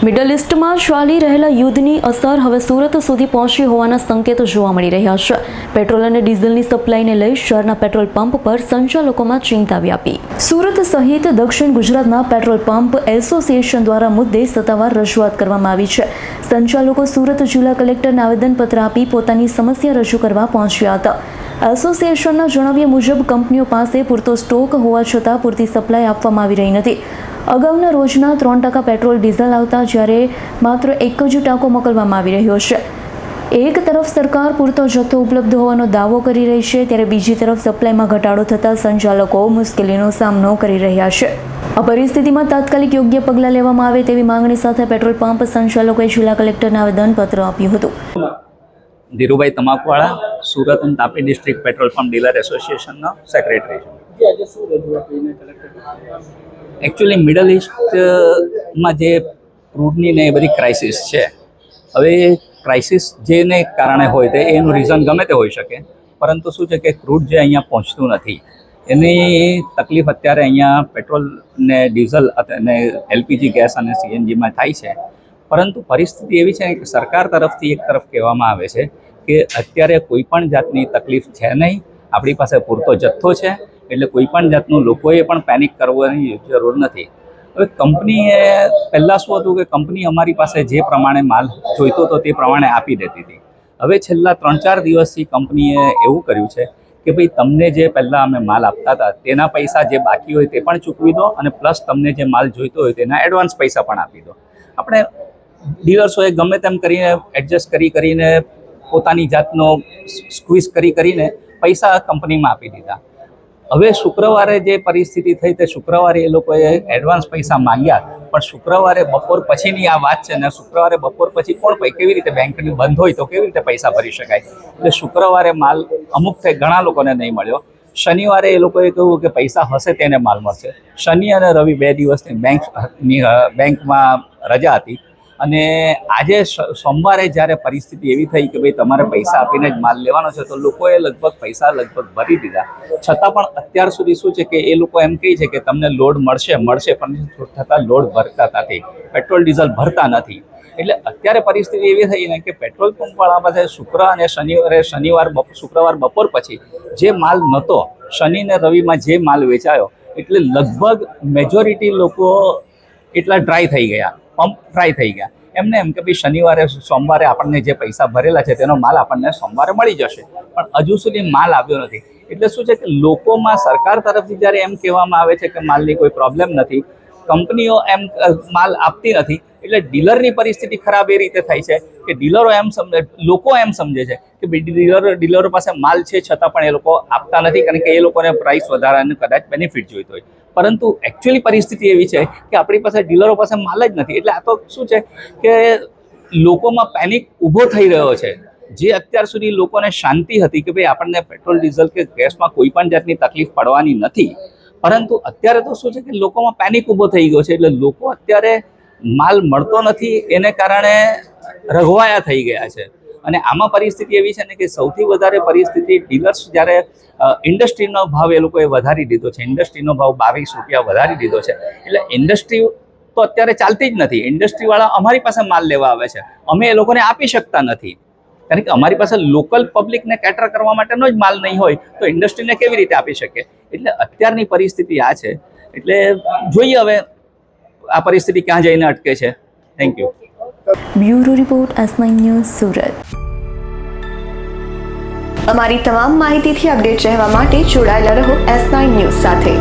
Middle ઇસ્ટમાં ચાલી રહેલા યુદ્ધની અસર હવે સુરત સુધી પહોંચી હોવાના સંકેતો જોવા મળી રહ્યા છે. પેટ્રોલ અને ડીઝલની સપ્લાયને લઈ શહેરના પેટ્રોલ પંપ પર સંચાલકોમાં ચિંતા વ્યાપી. સુરત સહિત દક્ષિણ ગુજરાતના પેટ્રોલ પંપ એસોસિએશન દ્વારા મુદ્દે સત્તાવાર રજૂઆત કરવામાં આવી છે. સંચાલકો સુરત જિલ્લા કલેક્ટરને આવેદનપત્ર આપી પોતાની સમસ્યા રજૂ કરવા પહોંચ્યા હતા. એસોસિએશનના જણાવ્યા મુજબ કંપનીઓ પાસે પૂરતો સ્ટોક હોવા છતાં પૂરતી સપ્લાય આપવામાં આવી રહી નથી. અગાઉના રોજના 3% પેટ્રોલ ડીઝલ આવતા જ્યારે માત્ર 1 જ ટાંકો મોકલવામાં આવી રહ્યો છે. એક તરફ સરકાર પૂરતો જથ્થો ઉપલબ્ધ હોવાનો દાવો કરી રહી છે, ત્યારે બીજી તરફ સપ્લાયમાં ઘટાડો થતાં સંચાલકો મુશ્કેલીનો સામનો કરી રહ્યા છે. આ પરિસ્થિતિમાં તાત્કાલિક યોગ્ય પગલાં લેવામાં આવે તેવી માંગણી સાથે પેટ્રોલ પંપ સંચાલકોએ જિલ્લા કલેક્ટરને આવેદનપત્ર આપ્યું હતું. ધીરુભાઈ તમાકવાળા, સુરત અને Tapi district petrol pump dealer એસોસિએશનનો સેક્રેટરી છું. એકચ્યુઅલી મિડલ ઇસ્ટમાં જે ક્રૂડની ને એ બધી ક્રાઇસિસ છે, હવે ક્રાઇસિસ જેને કારણે હોય તે એનું રીઝન ગમે તે હોઈ શકે, પરંતુ શું છે કે ક્રૂડ જે અહીંયા પહોંચતું નથી એની તકલીફ અત્યારે અહીંયા પેટ્રોલ ને ડીઝલ અને એલપીજી ગેસ અને સીએનજીમાં થાય છે. પરંતુ પરિસ્થિતિ એવી છે કે સરકાર તરફથી એક તરફ કહેવામાં આવે છે કે અત્યારે કોઈ પણ જાતની તકલીફ છે નહીં, આપણી પાસે પૂરતો જથ્થો છે, એટલે કોઈ પણ જાતનું લોકોએ પણ પેનિક કરવાની જરૂર નથી. હવે કંપનીએ પહેલાં શું હતું કે કંપની અમારી પાસે જે પ્રમાણે માલ જોઈતો હતો તે પ્રમાણે આપી દેતી હતી. હવે છેલ્લા 3-4 દિવસથી કંપનીએ એવું કર્યું છે કે ભાઈ તમને જે પહેલાં અમે માલ આપતા હતા તેના પૈસા જે બાકી હોય તે પણ ચૂકવી દો અને પ્લસ તમને જે માલ જોઈતો હોય તેના એડવાન્સ પૈસા પણ આપી દો. આપણે ડીલર્સોએ ગમે તેમ કરીને એડજસ્ટ કરીને પોતાની જાતનો સ્ક્વીઝ કરીને પૈસા કંપનીમાં આપી દીધા. હવે શુક્રવારે જે પરિસ્થિતિ થઈ તે શુક્રવારે એ લોકોએ એડવાન્સ પૈસા માંગ્યા, પણ શુક્રવારે બપોર પછીની આ વાત છે ને શુક્રવારે બપોર પછી કોણ કેવી રીતે બેંકની બંધ હોય તો કેવી રીતે પૈસા ભરી શકાય? એટલે શુક્રવારે માલ અમુક ઘણા લોકોને નહીં મળ્યો. શનિવારે એ લોકોએ કહ્યું કે પૈસા હશે તેને માલ મળશે. શનિ અને રવિ 2 દિવસની બેંકમાં રજા હતી અને આજે સોમવારે જ્યારે પરિસ્થિતિ એવી થઈ કે ભાઈ તમારે પૈસા આપીને જ માલ લેવાનો છે તો લોકોએ પૈસા ભરી દીધા. છતાં પણ અત્યાર સુધી શું છે કે એ લોકો એમ કહે છે કે તમને લોડ મળશે પણ છતાં લોડ ભરતા નથી, પેટ્રોલ ડીઝલ ભરતા નથી. એટલે અત્યારે પરિસ્થિતિ એવી થઈ ને કે પેટ્રોલ પંપવાળા પાસે શુક્રવાર બપોર પછી જે માલ નહોતો, શનિ ને રવિમાં જે માલ વેચાયો એટલે લગભગ મેજોરિટી લોકો એટલા ડ્રાય થઈ ગયા, પંપ ડ્રાય થઈ ગયા. એમને એમ કે ભાઈ સોમવારે આપણને જે પૈસા ભરેલા છે તેનો માલ આપણને સોમવારે મળી જશે, પણ હજુ સુધી માલ આવ્યો નથી. એટલે શું છે કે લોકોમાં સરકાર તરફથી જ્યારે એમ કહેવામાં આવે છે કે માલની કોઈ પ્રોબ્લેમ નથી, કંપનીઓ એમ માલ આપતી નથી, એટલે ડીલરની પરિસ્થિતિ ખરાબ એ રીતે થાય છે કે લોકો એમ સમજે છે કે ડીલરો પાસે માલ છે છતાં પણ એ લોકો આપતા નથી કારણ કે એ લોકોને પ્રાઇસ વધારાનું કદાચ બેનિફિટ જોઈતો હોય. પરંતુ એકચ્યુઅલી પરિસ્થિતિ એવી છે કે આપણી પાસે ડીલરો પાસે માલ જ નથી. એટલે આ તો શું છે કે લોકોમાં પેનિક ઊભો થઈ રહ્યો છે. જે અત્યાર સુધી લોકોને શાંતિ હતી કે ભાઈ આપણને પેટ્રોલ ડીઝલ કે ગેસમાં કોઈ પણ જાતની તકલીફ પડવાની નથી, પરંતુ અત્યારે તો શું છે કે લોકોમાં પેનિક ઊભો થઈ ગયો છે. એટલે લોકો અત્યારે માલ મળતો નથી એને કારણે રઘવાયા થઈ ગયા છે. અને આમાં પરિસ્થિતિ એવી છે ને કે સૌથી વધારે પરિસ્થિતિ ડીલર્સ જ્યારે ઇન્ડસ્ટ્રીનો ભાવ એ લોકોએ વધારી દીધો છે, ઇન્ડસ્ટ્રીનો ભાવ 22 રૂપિયા વધારી દીધો છે. એટલે ઇન્ડસ્ટ્રી તો અત્યારે ચાલતી જ નથી. ઇન્ડસ્ટ્રીવાળા અમારી પાસે માલ લેવા આવે છે, અમે એ લોકોને આપી શકતા નથી કારણ કે અમારી પાસે લોકલ પબ્લિકને કેટર કરવા માટેનો જ માલ નહીં હોય તો ઇન્ડસ્ટ્રીને કેવી રીતે આપી શકે? એટલે અત્યારની પરિસ્થિતિ આ છે. એટલે જોઈએ હવે આ પરિસ્થિતિ ક્યાં જઈને અટકે છે. Thank you. Bureau report S9 news Surat. અમારી તમામ માહિતીથી અપડેટ રહેવા માટે જોડાયેલા રહો S9 ન્યૂઝ સાથે.